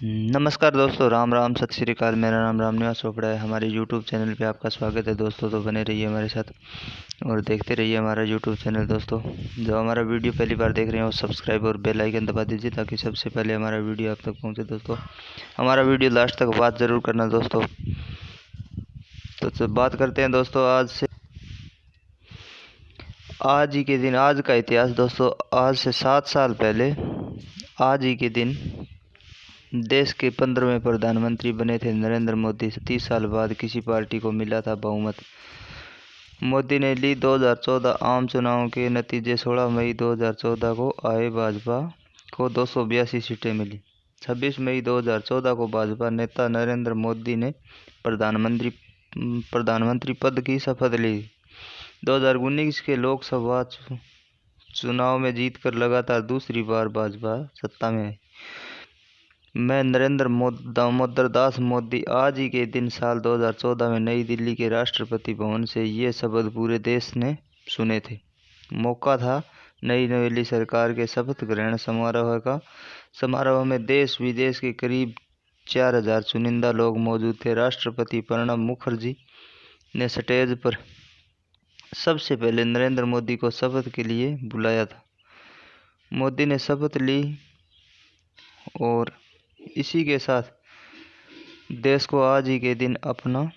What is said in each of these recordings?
नमस्कार दोस्तों, राम राम, सत श्री अकाल। मेरा नाम रामनिवास चोपड़ा है। हमारे यूट्यूब चैनल पे आपका स्वागत है दोस्तों। तो बने रहिए हमारे साथ और देखते रहिए हमारा यूट्यूब चैनल दोस्तों। जो हमारा वीडियो पहली बार देख रहे हैं वो सब्सक्राइब और बेल आइकन दबा दीजिए ताकि सबसे पहले हमारा वीडियो आप तक पहुंचे दोस्तों। हमारा वीडियो लास्ट तक बात ज़रूर करना दोस्तों। तो बात करते हैं दोस्तों आज ही के दिन, आज का इतिहास दोस्तों। आज से 7 साल पहले आज ही के दिन देश के 15वें प्रधानमंत्री बने थे नरेंद्र मोदी। 30 साल बाद किसी पार्टी को मिला था बहुमत। मोदी ने ली 2014 आम चुनावों के नतीजे। 16 मई 2014 को आए भाजपा को 282 सीटें मिली। 26 मई 2014 को भाजपा नेता नरेंद्र मोदी ने प्रधानमंत्री पद की शपथ ली। 2019 के लोकसभा चुनाव में जीतकर लगातार दूसरी बार भाजपा सत्ता में आई। मैं नरेंद्र दामोदर दास मोदी आज ही के दिन साल 2014 में नई दिल्ली के राष्ट्रपति भवन से ये शपथ पूरे देश ने सुने थे। मौका था नई दिल्ली सरकार के शपथ ग्रहण समारोह में देश विदेश के करीब 4000 चुनिंदा लोग मौजूद थे। राष्ट्रपति प्रणब मुखर्जी ने स्टेज पर सबसे पहले नरेंद्र मोदी को शपथ के लिए बुलाया था। मोदी ने शपथ ली और इसी के साथ देश को आज ही के दिन अपना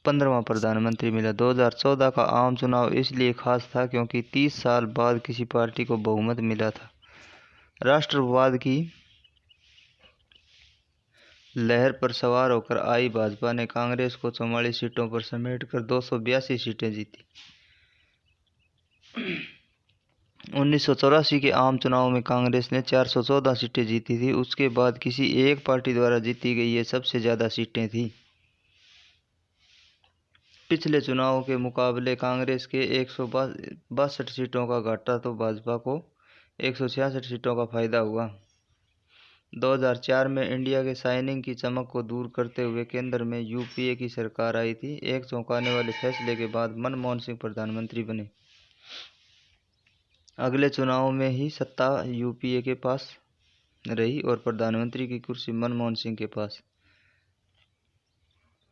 15वां प्रधानमंत्री मिला। 2014 का आम चुनाव इसलिए खास था क्योंकि 30 साल बाद किसी पार्टी को बहुमत मिला था। राष्ट्रवाद की लहर पर सवार होकर आई भाजपा ने कांग्रेस को 44 सीटों पर समेटकर 282 सीटें जीती। 1984 के आम चुनाव में कांग्रेस ने 414 सीटें जीती थी। उसके बाद किसी एक पार्टी द्वारा जीती गई ये सबसे ज़्यादा सीटें थी। पिछले चुनावों के मुकाबले कांग्रेस के 162 सीटों का घाटा तो भाजपा को 166 सीटों का फायदा हुआ। 2004 में इंडिया के शाइनिंग की चमक को दूर करते हुए केंद्र में यूपीए की सरकार आई थी। एक चौंकाने वाले फैसले के बाद मनमोहन सिंह प्रधानमंत्री बने। अगले चुनाव में ही सत्ता यूपीए के पास रही और प्रधानमंत्री की कुर्सी मनमोहन सिंह के पास।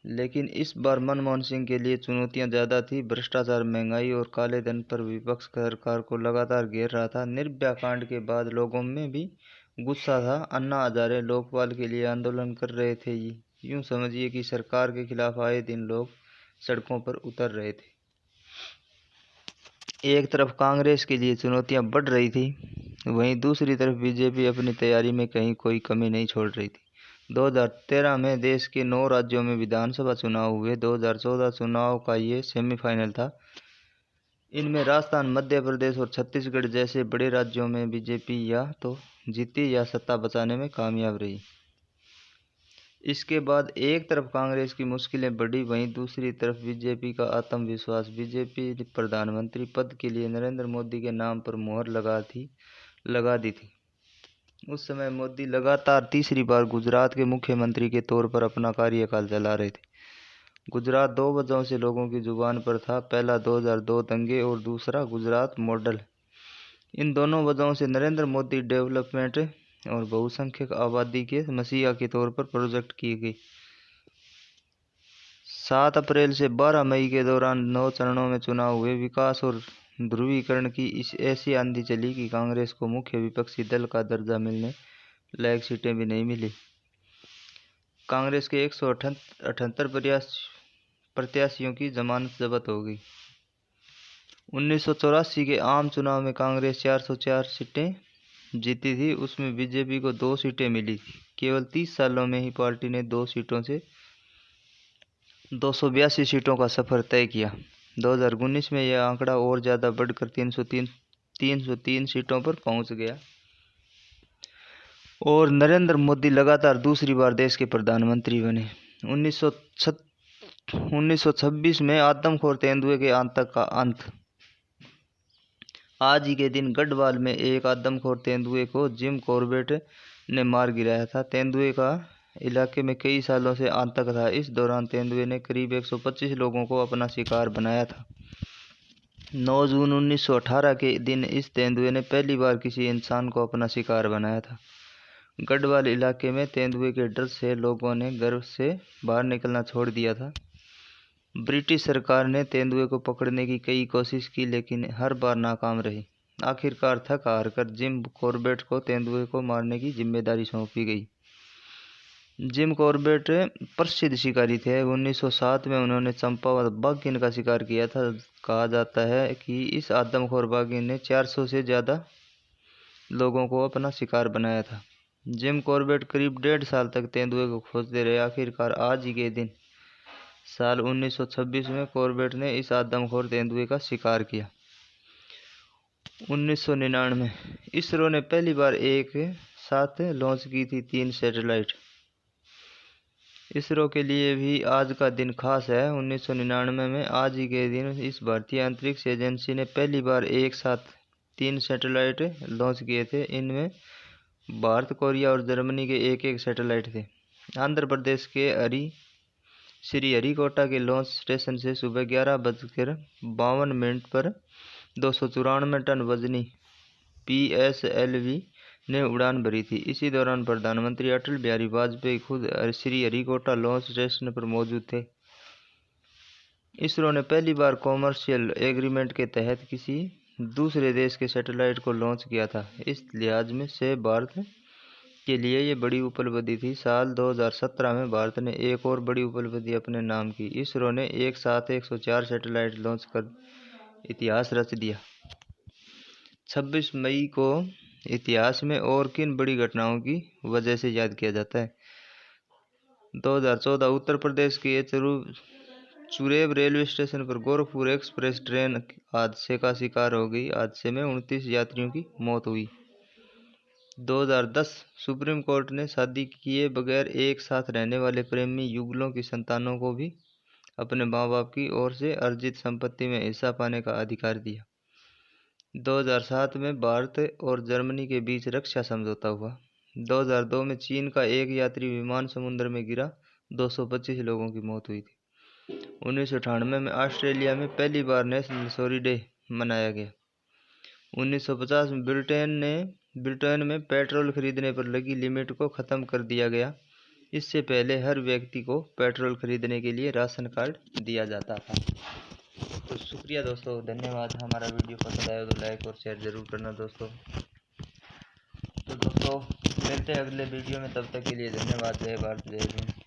लेकिन इस बार मनमोहन सिंह के लिए चुनौतियां ज़्यादा थी। भ्रष्टाचार, महंगाई और काले धन पर विपक्ष सरकार को लगातार घेर रहा था। निर्भया कांड के बाद लोगों में भी गुस्सा था। अन्ना हजारे लोकपाल के लिए आंदोलन कर रहे थे। यूं समझिए कि सरकार के खिलाफ आए दिन लोग सड़कों पर उतर रहे थे। एक तरफ कांग्रेस के लिए चुनौतियां बढ़ रही थी, वहीं दूसरी तरफ बीजेपी अपनी तैयारी में कहीं कोई कमी नहीं छोड़ रही थी। 2013 में देश के 9 राज्यों में विधानसभा चुनाव हुए। 2014 चुनाव का ये सेमीफाइनल था। इनमें राजस्थान, मध्य प्रदेश और छत्तीसगढ़ जैसे बड़े राज्यों में बीजेपी या तो जीती या सत्ता बचाने में कामयाब रही। इसके बाद एक तरफ कांग्रेस की मुश्किलें बढ़ी, वहीं दूसरी तरफ बीजेपी का आत्मविश्वास। बीजेपी ने प्रधानमंत्री पद के लिए नरेंद्र मोदी के नाम पर मोहर लगा दी थी। उस समय मोदी लगातार तीसरी बार गुजरात के मुख्यमंत्री के तौर पर अपना कार्यकाल चला रहे थे। गुजरात 2 वजहों से लोगों की जुबान पर था। पहला 2002 दंगे और दूसरा गुजरात मॉडल। इन दोनों वजहों से नरेंद्र मोदी डेवलपमेंट और बहुसंख्यक आबादी के मसीहा के तौर पर प्रोजेक्ट किए गए। 7 अप्रैल से 12 मई के दौरान 9 चरणों में चुनाव हुए। विकास और ध्रुवीकरण की इस ऐसी आंधी चली कि कांग्रेस को मुख्य विपक्षी दल का दर्जा मिलने लायक सीटें भी नहीं मिली। कांग्रेस के 178 प्रत्याशियों की जमानत जब्त हो गई। 1984 के आम चुनाव में कांग्रेस 404 सीटें जीती थी। उसमें बीजेपी को 2 सीटें मिली थी। केवल 30 सालों में ही पार्टी ने 2 सीटों से 282 सीटों का सफर तय किया। 2019 में यह आंकड़ा और ज़्यादा बढ़कर 303 सीटों पर पहुंच गया और नरेंद्र मोदी लगातार दूसरी बार देश के प्रधानमंत्री बने। 1926 में आदमखोर तेंदुए के आतंक का अंत। आज ही के दिन गढ़वाल में एक आदमखोर तेंदुए को जिम कॉर्बेट ने मार गिराया था। तेंदुए का इलाके में कई सालों से आतंक था। इस दौरान तेंदुए ने करीब 125 लोगों को अपना शिकार बनाया था। 9 जून 1918 के दिन इस तेंदुए ने पहली बार किसी इंसान को अपना शिकार बनाया था। गढ़वाल इलाके में तेंदुए के डर से लोगों ने घर से बाहर निकलना छोड़ दिया था। ब्रिटिश सरकार ने तेंदुए को पकड़ने की कई कोशिश की, लेकिन हर बार नाकाम रही। आखिरकार थक हार कर जिम कॉर्बेट को तेंदुए को मारने की जिम्मेदारी सौंपी गई। जिम कॉर्बेट प्रसिद्ध शिकारी थे। 1907 में उन्होंने चंपावत बाघिन का शिकार किया था। कहा जाता है कि इस आदमखोर बाघिन ने 400 से ज़्यादा लोगों को अपना शिकार बनाया था। जिम कॉर्बेट करीब 1.5 साल तक तेंदुए को खोजते रहे। आखिरकार आज ही के दिन साल 1926 में कॉर्बेट ने इस आदमखोर तेंदुए का शिकार किया। 1999 इसरो ने पहली बार एक साथ लॉन्च की थी 3 सैटेलाइट। इसरो के लिए भी आज का दिन खास है। 1999 में आज ही के दिन इस भारतीय अंतरिक्ष एजेंसी ने पहली बार एक साथ 3 सैटेलाइट लॉन्च किए थे। इनमें भारत, कोरिया और जर्मनी के एक सैटेलाइट थे। आंध्र प्रदेश के श्री हरिकोटा के लॉन्च स्टेशन से सुबह 11:52 पर 294 टन वजनी PSLV ने उड़ान भरी थी। इसी दौरान प्रधानमंत्री अटल बिहारी वाजपेयी खुद श्री हरिकोटा लॉन्च स्टेशन पर मौजूद थे। इसरो ने पहली बार कॉमर्शियल एग्रीमेंट के तहत किसी दूसरे देश के सैटेलाइट को लॉन्च किया था। इस लिहाज में से भारत के लिए ये बड़ी उपलब्धि थी। साल 2017 में भारत ने एक और बड़ी उपलब्धि अपने नाम की। इसरो ने एक साथ 104 सैटेलाइट लॉन्च कर इतिहास रच दिया। 26 मई को इतिहास में और किन बड़ी घटनाओं की वजह से याद किया जाता है? 2014 उत्तर प्रदेश के चुरेब रेलवे स्टेशन पर गोरखपुर एक्सप्रेस ट्रेन हादसे का शिकार हो गई। हादसे में 29 यात्रियों की मौत हुई। 2010 सुप्रीम कोर्ट ने शादी किए बगैर एक साथ रहने वाले प्रेमी युगलों की संतानों को भी अपने माँ बाप की ओर से अर्जित संपत्ति में हिस्सा पाने का अधिकार दिया। 2007 में भारत और जर्मनी के बीच रक्षा समझौता हुआ। 2002 में चीन का एक यात्री विमान समुद्र में गिरा, 225 लोगों की मौत हुई थी। 1998 में ऑस्ट्रेलिया में पहली बार नेशनल सॉरी डे मनाया गया। 1950 में ब्रिटेन में पेट्रोल खरीदने पर लगी लिमिट को ख़त्म कर दिया गया। इससे पहले हर व्यक्ति को पेट्रोल खरीदने के लिए राशन कार्ड दिया जाता था। तो शुक्रिया दोस्तों, धन्यवाद। हमारा वीडियो पसंद आया तो लाइक और शेयर ज़रूर करना दोस्तों। तो दोस्तों मिलते हैं अगले वीडियो में, तब तक के लिए धन्यवाद। जय भारत, जय हिंद।